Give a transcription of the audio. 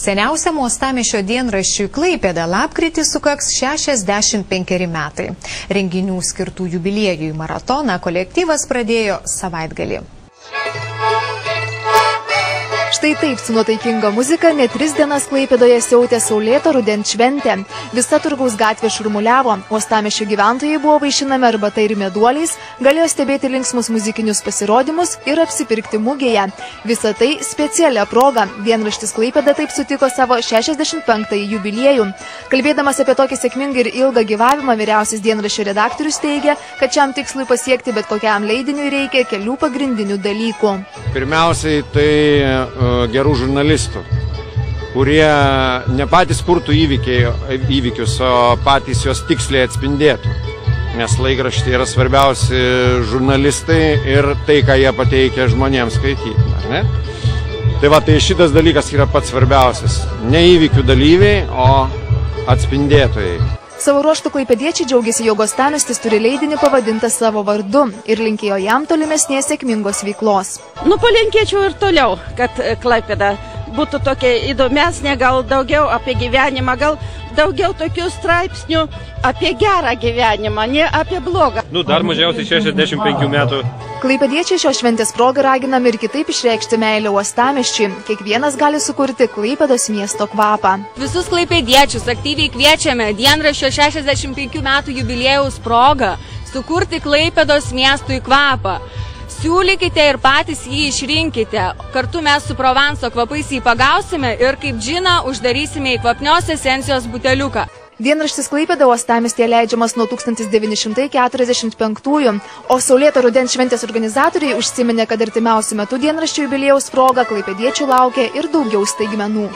Seniausiam uostamiesčio dienraščiui Klaipėda lapkritį sukaks 65 metai. Renginių skirtų jubiliejui maratoną kolektyvas pradėjo savaitgalį. Štai taip su nuotaikinga muzika net 3 dienas Klaipėdoje siautė saulėta rudens šventė. Visa turgaus gatvė šurmuliavo, uostamiesčio gyventojai buvo vaišinami arbata ir meduoliais, galėjo stebėti linksmus muzikinius pasirodymus ir apsipirkti mugėje. Visa tai specialia proga. Dienraštis Klaipėda taip sutiko savo 65-ąjį jubiliejų. Kalbėdamas apie tokį sėkmingą ir ilgą gyvavimą, vyriausias dienraščio redaktorius teigia, kad šiam tikslui pasiekti bet kokiam leidiniui reikia kelių pagrindinių dalykų. Pirmiausiai tai gerų žurnalistų, kurie ne patys kurtų įvykius, o patys juos tiksliai atspindėtų. Nes laikraščiai yra svarbiausi žurnalistai ir tai, ką jie pateikia žmonėms skaityti. Ne? Tai šitas dalykas yra pats svarbiausias. Ne įvykių dalyviai, o atspindėtojai. Savo ruožtų klaipėdiečiai džiaugiasi, jog uostamiestis turi leidinį pavadintą savo vardu ir linkėjo jam tolimesnės sėkmingos veiklos. Palinkėčiau ir toliau, kad Klaipėda būtų tokia įdomesnė, gal daugiau apie gyvenimą, gal daugiau tokių straipsnių apie gerą gyvenimą, ne apie blogą. Dar mažiausiai 65 metų. Klaipėdiečiai šios šventės progą raginami ir kitaip išreikšti meilę uostamiesčiui. Kiekvienas gali sukurti Klaipėdos miesto kvapą. Visus klaipėdiečius aktyviai kviečiame dienraščio 65 metų jubiliejaus progą sukurti Klaipėdos miestui kvapą. Siūlykite ir patys jį išrinkite. Kartu mes su Provanso kvapais jį pagausime ir kaip džiną uždarysime į kvapnios esencijos buteliuką. Dienraštis Klaipėda uostamiestyje leidžiamas nuo 1945-ųjų, o saulėto rudens šventės organizatoriai užsiminė, kad artimiausiu metu dienraščio jubiliejaus proga klaipėdiečių laukia ir daugiau staigmenų.